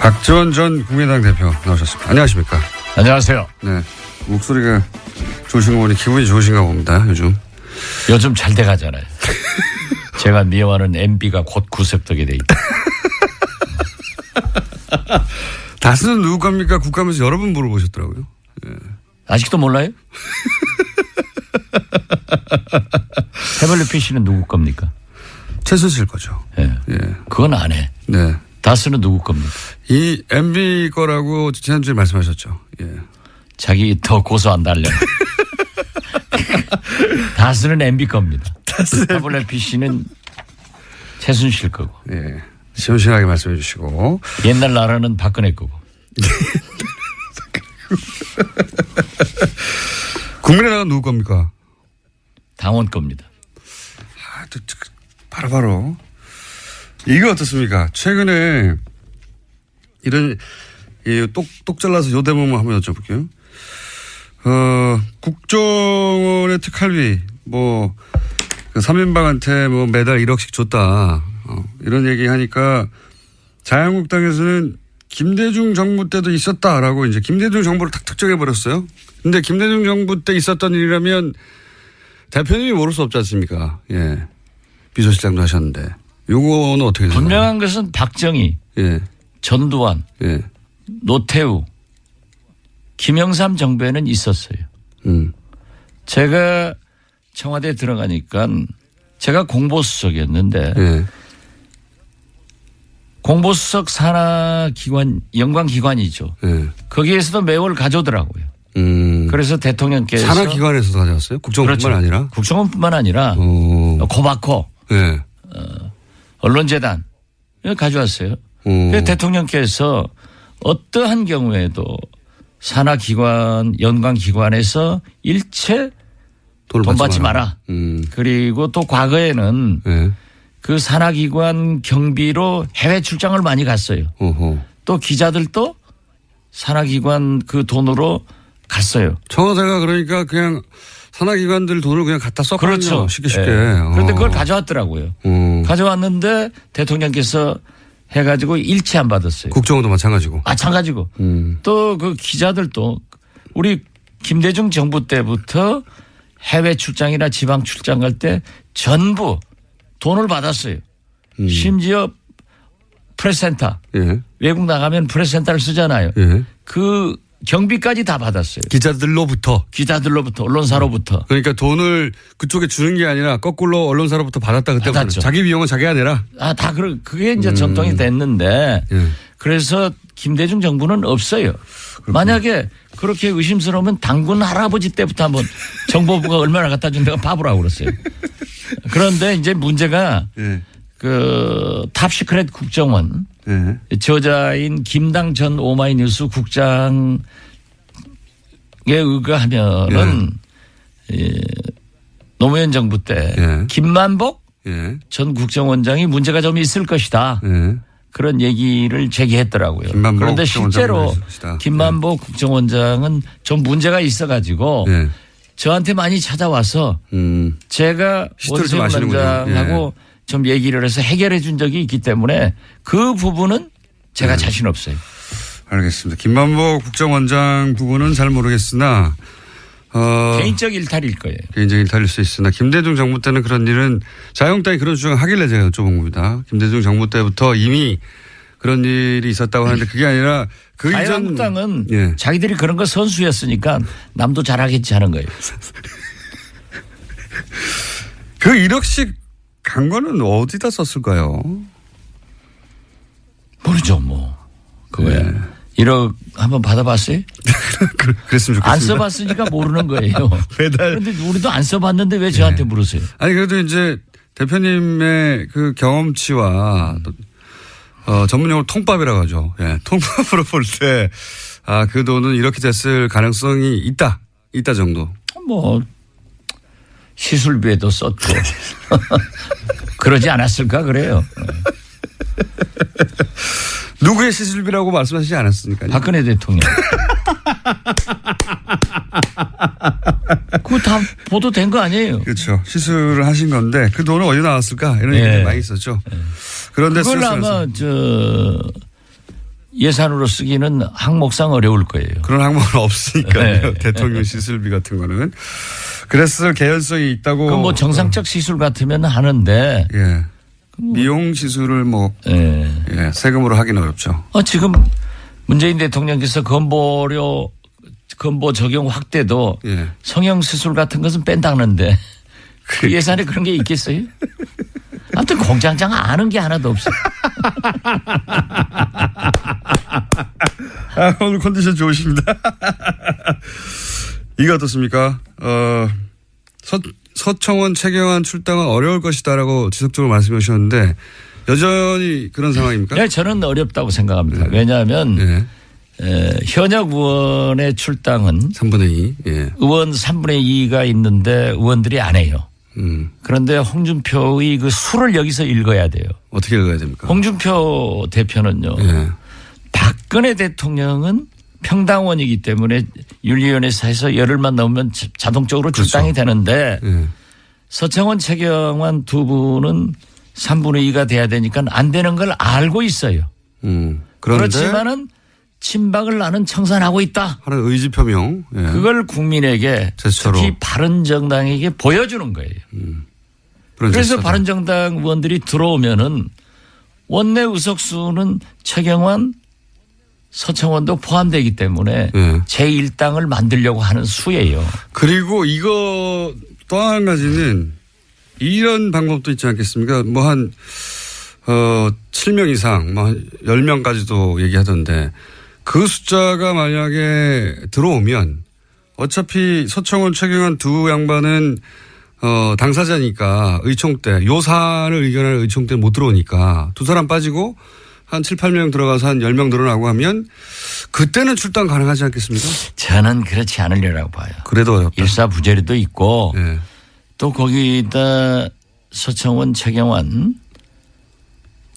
박지원 전 국민의당 대표 나오셨습니다. 안녕하십니까? 안녕하세요. 네. 목소리가 좋으신 거 보니 기분이 좋으신가 봅니다, 요즘. 요즘 잘 돼가잖아요. 제가 미워하는 MB가 곧 구색되게 돼 있다. 다스는 누구 겁니까? 국감에서 여러 번 물어보셨더라고요. 예. 아직도 몰라요? 태블릿 PC는 누구 겁니까? 최순실 거죠. 예. 예. 그건 안 해. 네. 다스는 누구 겁니까? 이 MB 거라고 지난주에 말씀하셨죠. 예. 자기 더 고소한다 하려고. 다스는 MB 겁니다. 태블릿 PC는 최순실 거고. 예. 시원시원하게 말씀해 주시고. 옛날 나라는 박근혜 거고. 국민의당은 누구 겁니까? 당원 겁니다. 아, 바로. 이거 어떻습니까? 최근에 이런 똑 잘라서 요 대목만 한번 여쭤볼게요. 국정원의 특활비 뭐 3인방한테 뭐 매달 1억씩 줬다. 이런 얘기 하니까 자유한국당에서는 김대중 정부 때도 있었다라고 이제 김대중 정부를 탁 특정해 버렸어요. 근데 김대중 정부 때 있었던 일이라면 대표님이 모를 수 없지 않습니까? 예. 비서실장도 하셨는데. 요거는 어떻게 되나요? 분명한 것은 박정희, 예. 전두환, 예. 노태우, 김영삼 정부에는 있었어요. 제가 청와대에 들어가니까 제가 공보수석이었는데 예. 공보수석 산하기관, 연관기관이죠. 예. 거기에서도 매월 가져오더라고요. 그래서 대통령께서. 산하기관에서도 가져왔어요? 국정원뿐만 그렇죠. 아니라? 국정원뿐만 아니라 고바코, 예. 언론재단 가져왔어요. 그래서 대통령께서 어떠한 경우에도 산하기관, 연관기관에서 일체 돈 받지 마라. 그리고 또 과거에는 예. 그 산하기관 경비로 해외 출장을 많이 갔어요. 또 기자들도 산하기관 그 돈으로 갔어요. 청와대가 그러니까 그냥 산하기관들 돈을 그냥 갖다 썼거든요. 그렇죠. 쉽게. 네. 그런데 그걸 가져왔더라고요. 가져왔는데 대통령께서 해가지고 일체 안 받았어요. 국정원도 마찬가지고. 마찬가지고. 또 그 기자들도 우리 김대중 정부 때부터 해외 출장이나 지방 출장 갈 때 전부 돈을 받았어요. 심지어 프레스센터. 예. 외국 나가면 프레스센터를 쓰잖아요. 예. 그 경비까지 다 받았어요. 기자들로부터. 기자들로부터 언론사로부터. 그러니까 돈을 그쪽에 주는 게 아니라 거꾸로 언론사로부터 받았다 그때부터. 받았죠. 자기 비용은 자기가 내라. 그게 이제 전통이 됐는데 예. 그래서 김대중 정부는 없어요. 만약에 그렇게 의심스러우면 당군 할아버지 때부터 한번 정보부가 얼마나 갖다 준다고 봐보라고 그랬어요. 그런데 이제 문제가 예. 그 탑시크릿 국정원 예. 저자인 김당 전 오마이뉴스 국장에 의거하면은 노무현 정부 때 예. 김만복 예. 전 국정원장이 문제가 좀 있을 것이다. 예. 그런 얘기를 제기했더라고요. 그런데 실제로 김만복 국정원장은 좀 문제가 있어가지고 예. 저한테 많이 찾아와서 제가 원세훈 원장하고 좀 얘기를 해서 해결해 준 적이 있기 때문에 그 부분은 제가 자신 없어요. 알겠습니다. 김만복 국정원장 부분은 잘 모르겠으나 개인적 일탈일 거예요. 개인적 일탈일 수 있으나 김대중 정부 때는 그런 일은 자유한국당이 그런 주장을 하길래 제가 여쭤본 겁니다. 김대중 정부 때부터 이미 그런 일이 있었다고 하는데 그게 아니라 그 이전. 자유한국당은 예. 자기들이 그런 거 선수였으니까 남도 잘하겠지 하는 거예요. 그 1억씩 간 거는 어디다 썼을까요? 모르죠 뭐. 그거야. 네. 1억 한번 받아봤어요? 그랬으면 좋겠습니다. 안 써봤으니까 모르는 거예요. 매달. 그런데 우리도 안 써봤는데 왜 저한테 물으세요? 아니 그래도 이제 대표님의 그 경험치와 전문용어로 통밥이라고 하죠. 예. 통밥으로 볼 때 그 돈은 이렇게 됐을 가능성이 있다 정도. 뭐 시술비에도 썼고 그러지 않았을까 그래요. 누구의 시술비라고 말씀하시지 않았습니까? 박근혜 대통령. 그거 다 보도된 거 아니에요? 그렇죠. 시술을 하신 건데 그 돈은 어디 나왔을까 이런 얘기들 많이 있었죠. 그런데 그걸 아마 예산으로 쓰기는 항목상 어려울 거예요. 그런 항목은 없으니까요. 네. 대통령 시술비 같은 거는. 그랬을 개연성이 있다고. 그 뭐 정상적 시술 같으면 하는데. 예. 미용 시술을 뭐 예. 예, 세금으로 하기는 어렵죠. 지금 문재인 대통령께서 건보 적용 확대도 예. 성형 시술 같은 것은 뺀다는데 그 예산에 그런 게 있겠어요? 아무튼 공장장 아는 게 하나도 없어. 오늘 컨디션 좋으십니다. 이거 어떻습니까? 서청원, 최경환 출당은 어려울 것이다라고 지속적으로 말씀해 주셨는데 여전히 그런 상황입니까? 네, 저는 어렵다고 생각합니다. 왜냐하면 예. 현역 의원의 출당은 3분의 2. 예. 의원 3분의 2가 있는데 의원들이 안 해요. 그런데 홍준표의 그 수를 여기서 읽어야 돼요. 어떻게 읽어야 됩니까? 홍준표 대표는요. 예. 박근혜 대통령은 평당원이기 때문에 윤리위원회에서 열흘만 넘으면 자동적으로 출당이 되는데 예. 서청원, 최경환 두 분은 3분의 2가 돼야 되니까 안 되는 걸 알고 있어요. 그런데 그렇지만은 친박을 나는 청산하고 있다. 하는 의지 표명. 예. 그걸 국민에게 제스처로. 특히 바른정당에게 보여주는 거예요. 그런 그래서 제스처다. 바른정당 의원들이 들어오면은 원내 의석수는 최경환, 서청원도 포함되기 때문에 예. 제1당을 만들려고 하는 수예요. 그리고 이거 또 한 가지는 이런 방법도 있지 않겠습니까? 뭐 한 7명 이상, 뭐 한 10명까지도 얘기하던데 그 숫자가 만약에 들어오면 어차피 서청원, 최경환 두 양반은 당사자니까 의총 때 요사안을 의견할 의총 때 못 들어오니까 두 사람 빠지고 한 7, 8명 들어가서 한 10명 늘어나고 하면 그때는 출당 가능하지 않겠습니까? 저는 그렇지 않으려고 봐요. 그래도 어렵다. 일사부재리도 있고 네. 또 거기다 서청원, 최경환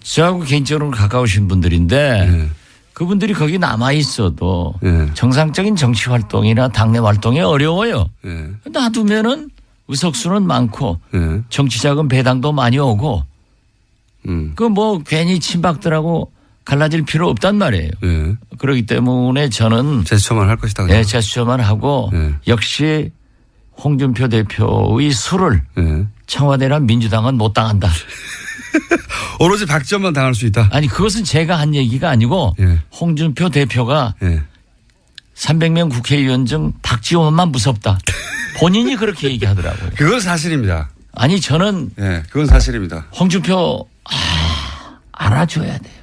저하고 개인적으로 가까우신 분들인데 네. 그분들이 거기 남아 있어도 네. 정상적인 정치 활동이나 당내 활동이 어려워요. 네. 놔두면은 의석수는 많고 네. 정치자금 배당도 많이 오고 그 뭐 괜히 친박들하고 갈라질 필요 없단 말이에요. 네. 그렇기 때문에 저는 제스처만 할 것이다. 네, 제스처만 하고 네. 역시 홍준표 대표의 수를 네. 청와대나 민주당은 못 당한다. 오로지 박지원만 당할 수 있다. 아니 그것은 제가 한 얘기가 아니고 예. 홍준표 대표가 예. 300명 국회의원 중 박지원만 무섭다. 본인이 그렇게 얘기하더라고요. 그건 사실입니다. 아니 저는 예, 그건 사실입니다. 홍준표 알아줘야 돼요.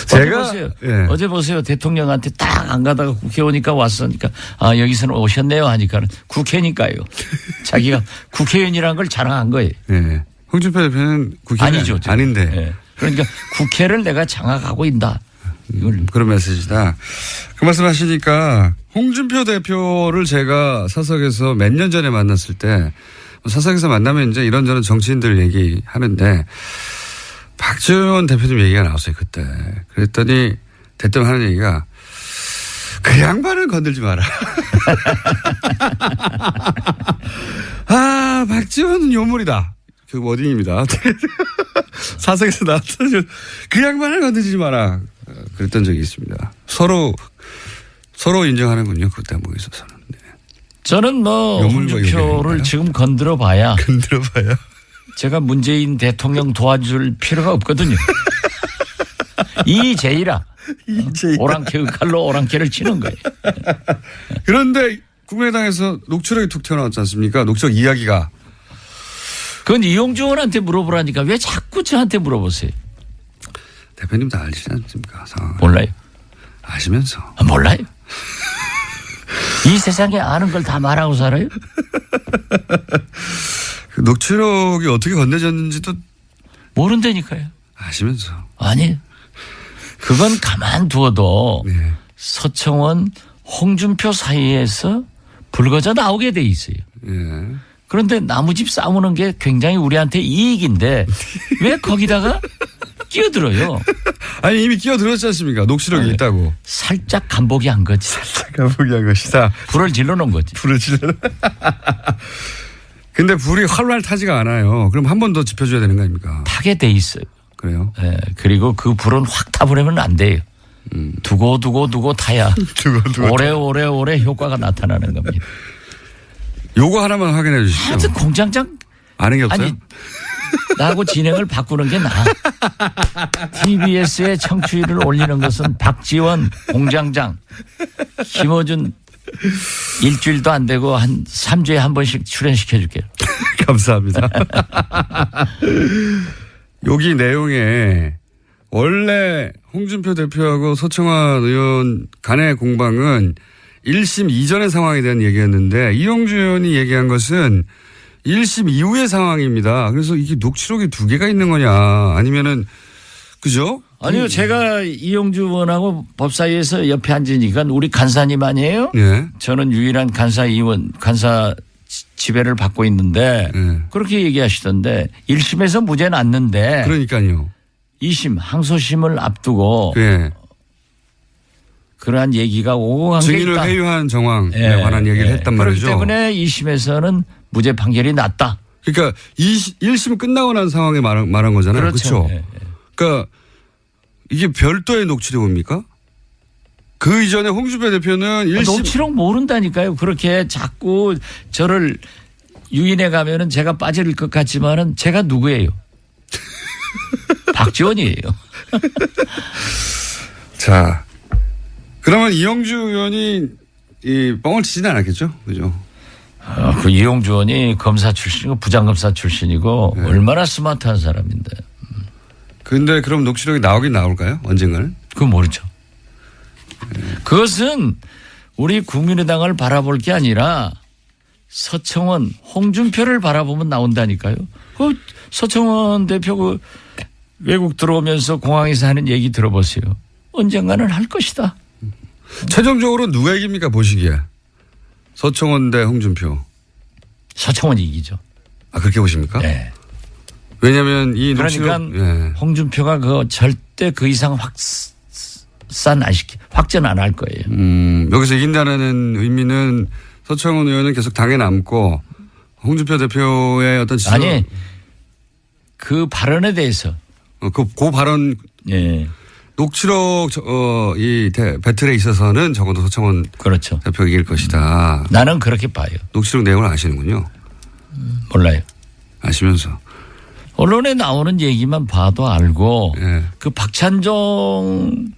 제가 보세요. 예. 어제 보세요. 대통령한테 딱 안 가다가 국회 오니까 왔으니까 여기서는 오셨네요 하니까는 국회니까요. 자기가 국회의원이라는 걸 자랑한 거예요. 예. 홍준표 대표는 국회의원 아니죠. 아닌데. 예. 그러니까 국회를 내가 장악하고 있다. 이걸 그런 메시지다. 그 말씀 하시니까 홍준표 대표를 제가 사석에서 몇 년 전에 만났을 때 사석에서 만나면 이제 이런저런 정치인들 얘기하는데 박지원 대표님 얘기가 나왔어요 그때. 그랬더니 대뜸 하는 얘기가 그 양반을 건들지 마라. 박지원은 요물이다. 그 워딩입니다. 사석에서 나왔던 그 양반을 건들지 마라. 그랬던 적이 있습니다. 서로 인정하는군요. 그 대목에 있어서는. 네. 저는 뭐 홍준표를 지금 건드려 봐야 제가 문재인 대통령 도와줄 필요가 없거든요. 이제이라. 오랑캐의 칼로 오랑캐를 치는 거예요. 그런데 국민의당에서 녹취록이 툭 튀어나왔지 않습니까? 녹취록 이야기가. 그건 이용주 의원한테 물어보라니까 왜 자꾸 저한테 물어보세요. 대표님 다 알지 않습니까? 상황을. 몰라요. 아시면서. 몰라요. 이 세상에 아는 걸 다 말하고 살아요? 그 녹취록이 어떻게 건네졌는지도 모른다니까요. 아시면서. 아니, 그건 가만두어도 네. 서청원, 홍준표 사이에서 불거져 나오게 돼 있어요. 예. 그런데 나무집 싸우는 게 굉장히 우리한테 이익인데 왜 거기다가 끼어들어요? 아니 이미 끼어들었지 않습니까? 녹취록이 있다고. 살짝 간보기 한 거지. 가보기 한 것이다. 불을 질러놓은 거지. 불을 질러. 근데 불이 활활 타지가 않아요. 그럼 한 번 더 지펴줘야 되는 거 아닙니까? 타게 돼 있어요. 그래요? 예, 그리고 그 불은 확 타버리면 안 돼요. 두고 타야 오래 효과가 나타나는 겁니다. 요거 하나만 확인해 주시죠. 하여튼 공장장 아는 게 없어요? 아니 나하고 진행을 바꾸는 게 나아. TBS의 청취율을 올리는 것은 박지원 공장장, 김어준 일주일도 안 되고 한 3주에 한 번씩 출연시켜 줄게요. 감사합니다. 여기 내용에 원래 홍준표 대표하고 서청원 의원 간의 공방은 1심 이전의 상황에 대한 얘기였는데 이용주 의원이 얘기한 것은 1심 이후의 상황입니다. 그래서 이게 녹취록이 2개가 있는 거냐 아니면은 그죠? 아니요. 제가 이용주 의원하고 법사위에서 옆에 앉으니까 우리 간사님 아니에요? 네. 저는 유일한 간사 지배를 받고 있는데 네. 그렇게 얘기하시던데 1심에서 무죄 났는데 그러니까요. 2심 항소심을 앞두고 네. 그러한 얘기가 오고 간 게 증인을 있다. 회유한 정황에 예, 관한 얘기를 했단 말이죠. 그렇기 때문에 2심에서는 무죄 판결이 났다. 그러니까 1심 끝나고 난 상황에 말한 거잖아요. 그렇죠. 그렇죠. 예, 예. 그러니까 이게 별도의 녹취록입니까? 그 이전에 홍준표 대표는 1심 녹취록 모른다니까요. 그렇게 자꾸 저를 유인해 가면은 제가 빠질 것 같지만은 제가 누구예요? 박지원이에요. 자, 그러면 이용주 의원이 이 뻥을 치지는 않았겠죠? 그죠? 그 이용주 의원이 검사 출신이고 부장검사 출신이고 네. 얼마나 스마트한 사람인데. 근데 그럼 녹취록이 나오긴 나올까요? 언젠가는? 그건 모르죠. 그것은 우리 국민의당을 바라볼 게 아니라 서청원, 홍준표를 바라보면 나온다니까요. 그 서청원 대표 그 외국 들어오면서 공항에서 하는 얘기 들어보세요. 언젠가는 할 것이다. 최종적으로 누가 이깁니까 보시기에? 서청원 대 홍준표. 서청원이 이기죠. 아 그렇게 보십니까? 네. 왜냐하면 이 그러니까 녹취록. 예. 홍준표가 그 절대 그 이상 확전 안 할 거예요. 여기서 이긴다는 의미는 서청원 의원은 계속 당에 남고 홍준표 대표의 어떤 지적. 아니 그 발언에 대해서. 그 발언. 예. 녹취록 이 배틀에 있어서는 적어도 서청원 그렇죠. 대표가 이길 것이다. 나는 그렇게 봐요. 녹취록 내용을 아시는군요. 몰라요. 아시면서. 언론에 나오는 얘기만 봐도 알고 예. 그 박찬종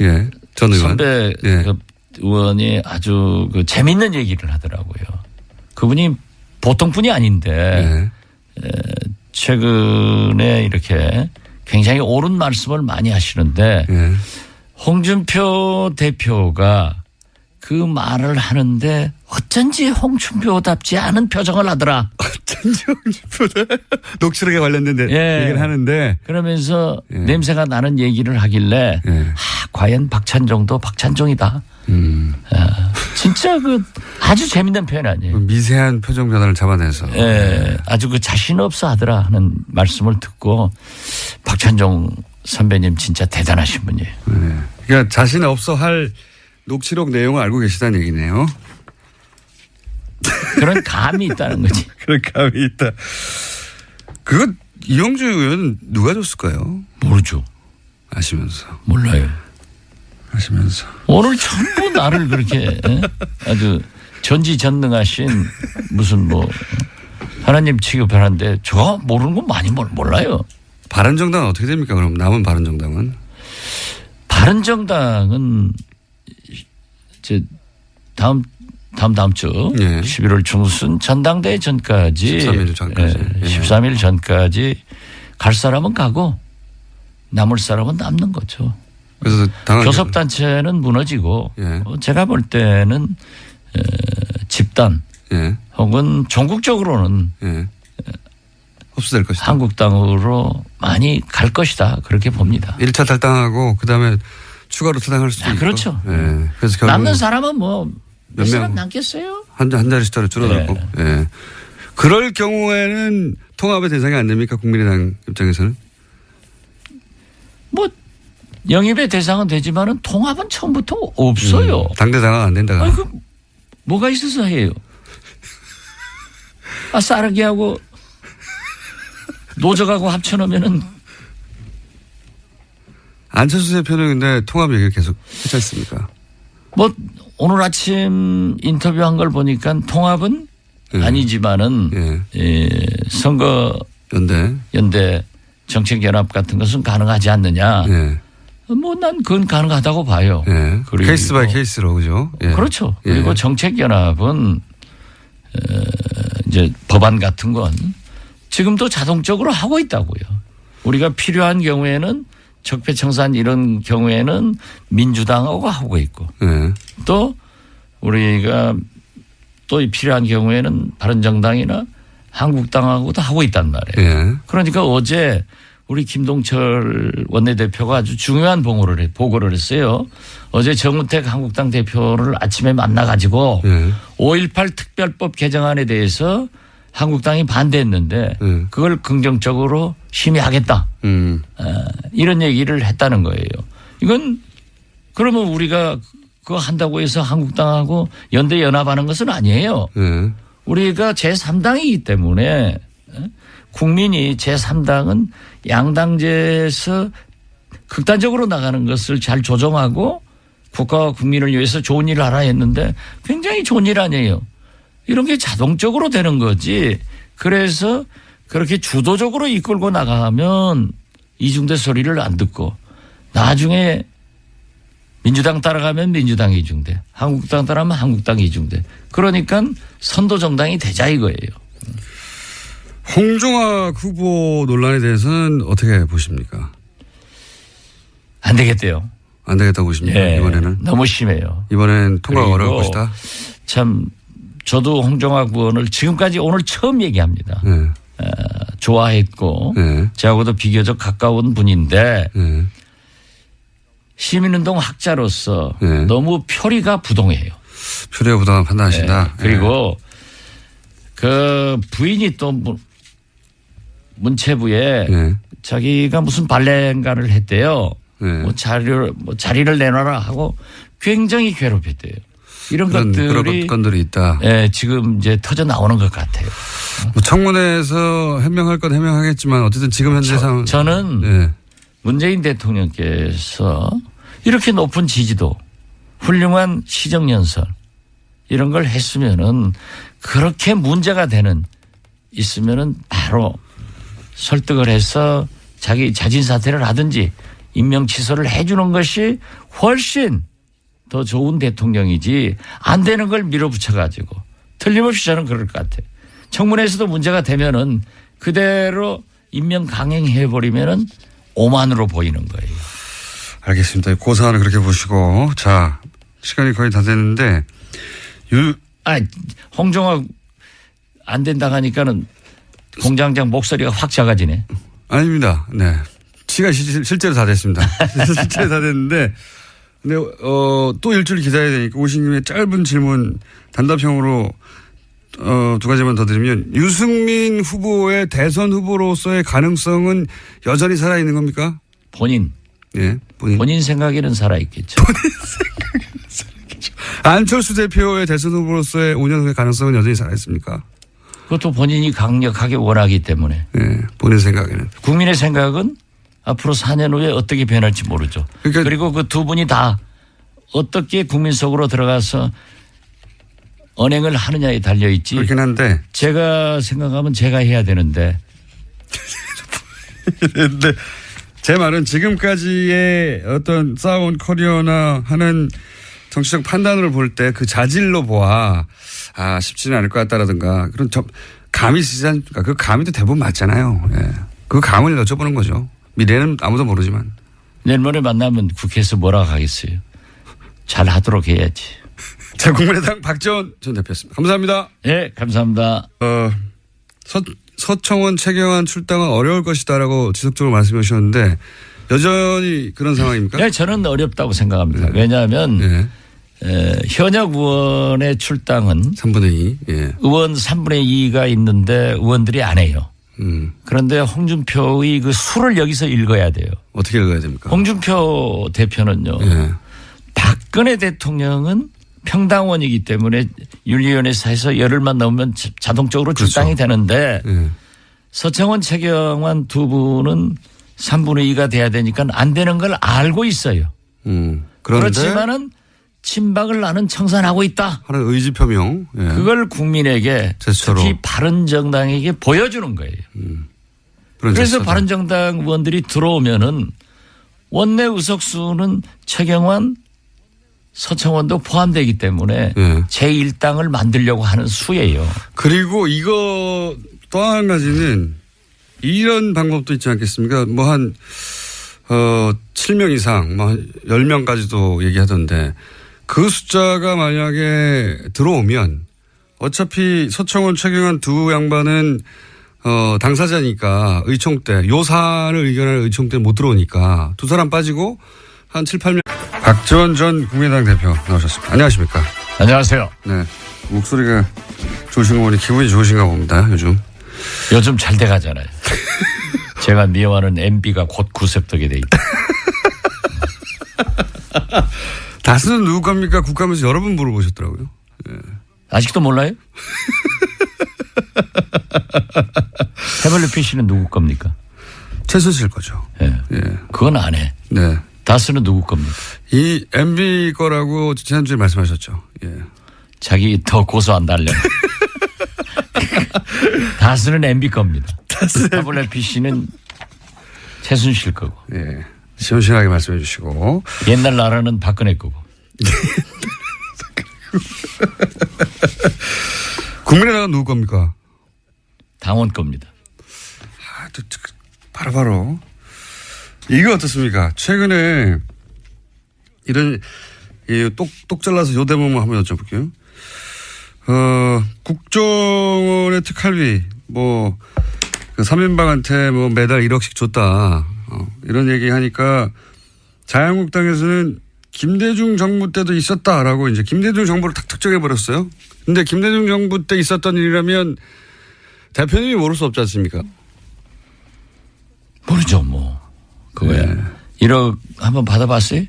예. 전 의원. 선배 예. 그 의원이 아주 그 재밌는 얘기를 하더라고요. 그분이 보통 분이 아닌데 예. 최근에 이렇게 굉장히 옳은 말씀을 많이 하시는데 예. 홍준표 대표가 그 말을 하는데 어쩐지 홍준표답지 않은 표정을 하더라. 어쩐지 홍준표다. 녹취록에 관련된 예. 얘기를 하는데. 그러면서 예. 냄새가 나는 얘기를 하길래 예. 과연 박찬종도 박찬종이다. 진짜 그 아주 재밌는 표현 아니에요. 미세한 표정 변화를 잡아내서. 예, 아주 그 자신 없어 하더라 하는 말씀을 듣고 박찬종 선배님 진짜 대단하신 분이에요. 네. 그러니까 자신 없어 할 녹취록 내용을 알고 계시다는 얘기네요. 그런 감이 있다는 거지. 그런 감이 있다. 그거 이용주 의원 누가 줬을까요? 모르죠. 아시면서. 몰라요. 아시면서. 오늘 전부 나를 그렇게 아주 전지전능하신 무슨 뭐 하나님 취급하는데 저 모르는 건 많이 몰라요. 바른정당은 어떻게 됩니까? 그럼 남은 바른정당은? 바른정당은 이제 다음 주 예. 11월 중순 전당대회 전까지 13일 전까지. 예. 13일 전까지 갈 사람은 가고 남을 사람은 남는 거죠. 그래서 교섭단체는 무너지고 예. 제가 볼 때는 집단 예. 혹은 전국적으로는 예. 흡수될 것이다. 한국당으로 많이 갈 것이다. 그렇게 봅니다. 1차 탈당하고 그다음에 추가로 탈당할 수도 있고. 그렇죠. 예. 그래서 결국 남는 사람은 뭐 몇 몇 사람 명? 남겠어요? 한 자릿수 따로 줄어들고. 예. 그럴 경우에는 통합의 대상이 안 됩니까? 국민의당 입장에서는? 뭐 영입의 대상은 되지만은 통합은 처음부터 없어요. 당대당은 안 된다. 아니, 그 뭐가 있어서 해요? 싸르기하고 노적하고 합쳐놓으면은 안철수 대표는 근데 통합 얘기를 계속 했지 않습니까? 뭐 오늘 아침 인터뷰한 걸 보니까 통합은 예. 아니지만은 예, 선거 연대 정책연합 같은 것은 가능하지 않느냐. 예. 뭐 난 그건 가능하다고 봐요. 예. 그리고 케이스 바이 케이스로 그죠? 예. 그렇죠. 예. 그리고 정책연합은 이제 법안 같은 건 지금도 자동적으로 하고 있다고요. 우리가 필요한 경우에는 적폐청산 이런 경우에는 민주당하고 하고 있고 예. 또 우리가 또 필요한 경우에는 바른정당이나 한국당하고도 하고 있단 말이에요. 예. 그러니까 어제 우리 김동철 원내대표가 아주 중요한 보고를 했어요. 어제 정우택 한국당 대표를 아침에 만나가지고 예. 5.18 특별법 개정안에 대해서 한국당이 반대했는데 그걸 긍정적으로 심의하겠다. 이런 얘기를 했다는 거예요. 이건 그러면 우리가 그거 한다고 해서 한국당하고 연대 연합하는 것은 아니에요. 우리가 제3당이기 때문에 국민이 제3당은 양당제에서 극단적으로 나가는 것을 잘 조정하고 국가와 국민을 위해서 좋은 일을 하라 했는데 굉장히 좋은 일 아니에요. 이런 게 자동적으로 되는 거지. 그래서 그렇게 주도적으로 이끌고 나가면 이중대 소리를 안 듣고 나중에 민주당 따라가면 민주당 이중대, 한국당 따라가면 한국당 이중대. 그러니까 선도정당이 되자 이거예요. 홍종학 후보 논란에 대해서는 어떻게 보십니까? 안 되겠대요. 안 되겠다고 보십니까? 예, 이번에는? 너무 심해요. 이번엔 통과가 어려울 것이다. 참 저도 홍종학 의원을 지금까지 오늘 처음 얘기합니다. 네. 좋아했고 네. 저하고도 비교적 가까운 분인데 네. 시민운동 학자로서 네. 너무 표리가 부동해요. 표리가 부당한 판단하신다. 네. 그리고 그 부인이 또 문체부에 네. 자기가 무슨 발레인가를 했대요. 네. 뭐 자리를 내놔라 하고 굉장히 괴롭혔대요. 이런 것들이 그런 건들이 있다. 예, 지금 이제 터져 나오는 것 같아요. 뭐 청문회에서 해명할 건 해명하겠지만 어쨌든 지금 현재 상황 저는 네. 문재인 대통령께서 이렇게 높은 지지도 훌륭한 시정연설 이런 걸 했으면은 그렇게 문제가 되는 있으면은 바로 설득을 해서 자기 자진 사퇴를 하든지 임명 취소를 해 주는 것이 훨씬 더 좋은 대통령이지 안 되는 걸 밀어붙여 가지고 틀림없이 저는 그럴 것 같아요. 청문회에서도 문제가 되면은 그대로 임명 강행해 버리면은 오만으로 보이는 거예요. 알겠습니다. 고사안을 그렇게 보시고 자 시간이 거의 다 됐는데 홍종학 안 된다 하니까는 공장장 목소리가 확 작아지네. 아닙니다. 네. 시간 실제로 다 됐습니다. 실제로 다 됐는데 근데 또 일주일 기다려야 되니까 오신 김에 짧은 질문 단답형으로 두 가지만 더 드리면 유승민 후보의 대선 후보로서의 가능성은 여전히 살아있는 겁니까? 본인. 네, 본인 생각에는 살아있겠죠. 본인 생각에는 살아있겠죠. 안철수 대표의 대선 후보로서의 5년 후의 가능성은 여전히 살아있습니까? 그것도 본인이 강력하게 원하기 때문에. 네, 본인 생각에는. 국민의 생각은 앞으로 4년 후에 어떻게 변할지 모르죠. 그러니까 그리고 그 두 분이 다 어떻게 국민 속으로 들어가서 언행을 하느냐에 달려있지. 그렇긴 한데. 제가 생각하면 제가 해야 되는데. 근데 제 말은 지금까지의 어떤 쌓아온 커리어나 하는 정치적 판단을 볼 때 그 자질로 보아 쉽지는 않을 것 같다라든가 그런 감이 있지 않습니까? 그 감이 또 대부분 맞잖아요. 예. 그 감을 여쭤보는 거죠. 미래는 아무도 모르지만. 내일모레 만나면 국회에서 뭐라고 하겠어요. 잘 하도록 해야지. 자, 국민의당 박지원 전 대표였습니다. 감사합니다. 네, 감사합니다. 서청원, 최경환 출당은 어려울 것이다라고 지속적으로 말씀해 주셨는데 여전히 그런 상황입니까? 네, 저는 어렵다고 생각합니다. 네. 왜냐하면 현역 의원의 출당은 3분의 2. 예. 의원 3분의 2가 있는데 의원들이 안 해요. 그런데 홍준표의 그 수를 여기서 읽어야 돼요. 어떻게 읽어야 됩니까? 홍준표 대표는요. 예. 박근혜 대통령은 평당원이기 때문에 윤리위원회에서 열흘만 넘으면 자동적으로 출당이 되는데 서청원, 최경환 두 분은 3분의 2가 돼야 되니까 안 되는 걸 알고 있어요. 그런데 그렇지만은 친박을 나는 청산하고 있다. 하는 의지 표명. 예. 그걸 국민에게 제스처로. 특히 바른정당에게 보여주는 거예요. 그런 그래서 제스처다. 바른정당 의원들이 들어오면은 원내 의석수는 최경환, 서청원도 포함되기 때문에 예. 제1당을 만들려고 하는 수예요. 그리고 이거 또 한 가지는 이런 방법도 있지 않겠습니까? 뭐 한 7명 이상, 뭐 한 10명까지도 얘기하던데 그 숫자가 만약에 들어오면 어차피 서청원, 최경환 두 양반은 당사자니까 의총 때 요사안을 의견할 의총 때 못 들어오니까 두 사람 빠지고 한 7, 8명. 박지원 전 국민의당 대표 나오셨습니다. 안녕하십니까? 안녕하세요. 네. 목소리가 좋으신 거 보니 기분이 좋으신가 봅니다. 요즘 잘 돼가잖아요. 제가 미워하는 MB가 곧 구색되게 돼 있다. 다스는 누구 겁니까? 국감에서 여러 번 물어보셨더라고요. 예. 아직도 몰라요? 태블릿 PC는 누구 겁니까? 최순실 거죠. 예. 예. 그건 안 해. 네. 다스는 누구 겁니까? 이 MB 거라고 지난주에 말씀하셨죠. 예. 자기 더 고소한다 하려고. 다스는 MB 겁니다. 태블릿 PC는 최순실 거고. 예. 시원시원하게 말씀해 주시고. 옛날 나라는 박근혜 거고. 국민의당은 누구 겁니까? 당원 겁니다. 바로바로. 이거 어떻습니까? 최근에 이런 똑 잘라서 요 대목만 한번 여쭤볼게요. 국정원의 특활비 그 3인방한테 매달 1억씩 줬다. 이런 얘기 하니까 자유한국당에서는 김대중 정부 때도 있었다라고 이제 김대중 정부를 탁 특정해 버렸어요. 근데 김대중 정부 때 있었던 일이라면 대표님이 모를 수 없지 않습니까? 모르죠, 뭐. 그거야. 네. 1억 한번 받아봤어요?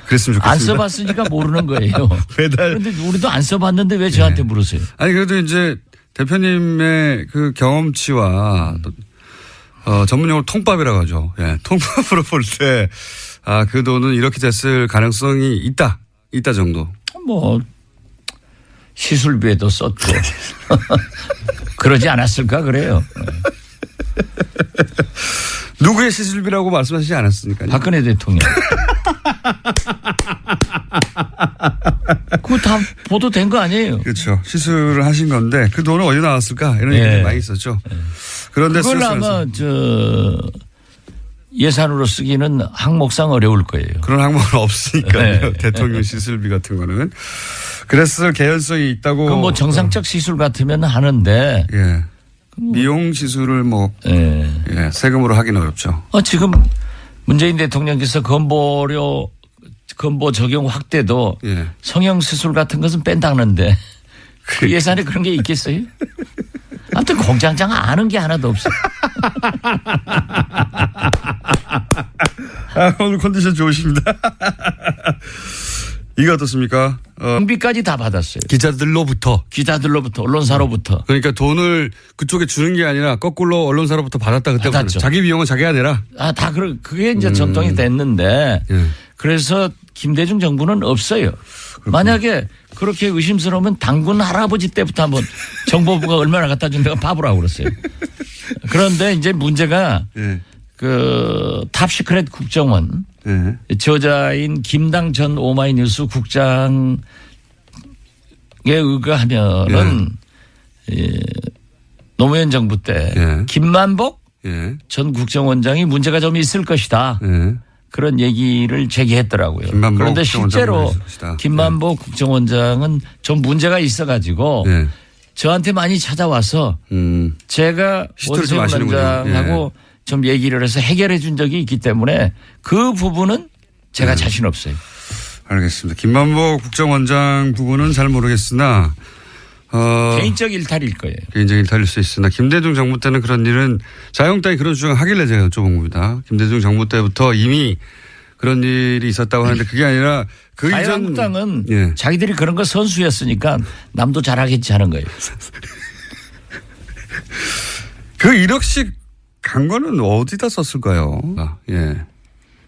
그랬으면 좋겠습니다. 안 써봤으니까 모르는 거예요. 매달. 그런데 우리도 안 써봤는데 왜 저한테 물으세요? 아니, 그래도 이제 대표님의 그 경험치와 전문용어로 통밥이라고 하죠. 예. 통밥으로 볼 때, 그 돈은 이렇게 됐을 가능성이 있다 정도. 뭐, 시술비에도 썼고. 그러지 않았을까 그래요. 누구의 시술비라고 말씀하시지 않았습니까? 박근혜 대통령. 그거 다 보도된 거 아니에요? 그렇죠. 시술을 하신 건데 그 돈은 어디 나왔을까? 이런 얘기가 많이 있었죠. 그런데 그걸 아마 예산으로 쓰기는 항목상 어려울 거예요. 그런 항목은 없으니까요. 네. 대통령 시술비 같은 거는. 그랬을 개연성이 있다고. 그 뭐 정상적 시술 같으면 하는데. 예. 미용 시술을 세금으로 하기는 어렵죠. 지금 문재인 대통령께서 건보 적용 확대도 성형 시술 같은 것은 뺀다는데 그 예산에 그런 게 있겠어요? 아무튼 공장장 아는 게 하나도 없어. 오늘 컨디션 좋으십니다. 이거 어떻습니까? 경비까지 다 받았어요. 기자들로부터. 언론사로부터. 그러니까 돈을 그쪽에 주는 게 아니라 거꾸로 언론사로부터 받았다 그때부터. 받았죠. 자기 비용은 자기가 내라. 그게 이제 전통이 됐는데 그래서 김대중 정부는 없어요. 만약에 그렇게 의심스러우면 당군 할아버지 때부터 한번 정보부가 얼마나 갖다 준다고 바보라고 그랬어요. 그런데 이제 문제가 그 탑시크릿 국정원 저자인 김당 전 오마이뉴스 국장에 의거하면은 노무현 정부 때 김만복 전 국정원장이 문제가 좀 있을 것이다. 그런 얘기를 제기했더라고요. 그런데 실제로 김만복 국정원장은 좀 문제가 있어가지고 저한테 많이 찾아와서 제가 원세훈 원장하고 좀 얘기를 해서 해결해 준 적이 있기 때문에 그 부분은 제가 자신 없어요. 알겠습니다. 김만복 국정원장 부분은 잘 모르겠으나 개인적 일탈일 거예요. 개인적 일탈일 수 있으나 김대중 정부 때는 그런 일은 자유한국당이 그런 주장을 하길래 제가 여쭤본 겁니다. 김대중 정부 때부터 이미 그런 일이 있었다고 하는데 그게 아니라 그 이전. 자유한국당은 자기들이 그런 거 선수였으니까 남도 잘하겠지 하는 거예요. 그 1억씩 간 거는 어디다 썼을까요? 예.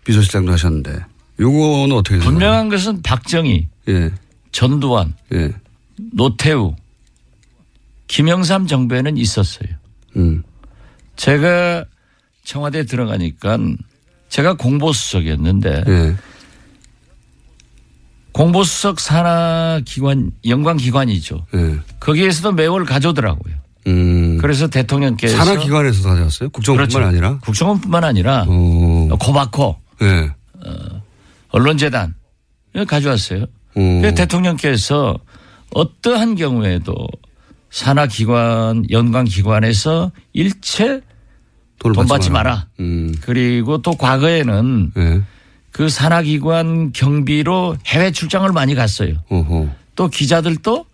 비서실장도 하셨는데. 요거는 어떻게 되나요? 분명한 것은 박정희, 예. 전두환, 예. 노태우, 김영삼 정부에는 있었어요. 제가 청와대에 들어가니까 제가 공보수석이었는데 예. 공보수석 산하기관, 연관기관이죠. 예. 거기에서도 매월 가져오더라고요. 그래서 대통령께서. 산하기관에서 가져왔어요? 국정원뿐만 그렇죠. 아니라? 국정원뿐만 아니라 고바코, 예. 언론재단 가져왔어요. 그래서 대통령께서 어떠한 경우에도 산하기관, 연관기관에서 일체 돈 받지 마라. 그리고 또 과거에는 예. 그 산하기관 경비로 해외 출장을 많이 갔어요. 어허. 또 기자들도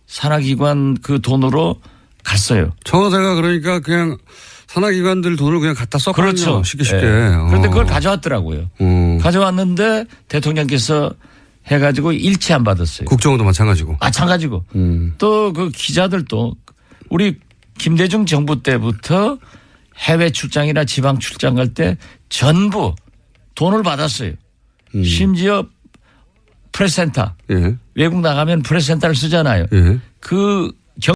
산하기관 그 돈으로 갔어요. 청와대가 그러니까 그냥 산하기관들 돈을 그냥 갖다 썼거든요. 그렇죠. 쉽게 쉽게. 네. 그런데 그걸 가져왔더라고요. 가져왔는데 대통령께서 해가지고 일치 안 받았어요. 국정원도 마찬가지고. 마찬가지고. 또 그 기자들도 우리 김대중 정부 때부터 해외 출장이나 지방 출장 갈 때 전부 돈을 받았어요. 심지어 프레스센터. 예. 외국 나가면 프레스센터를 쓰잖아요. 예. 그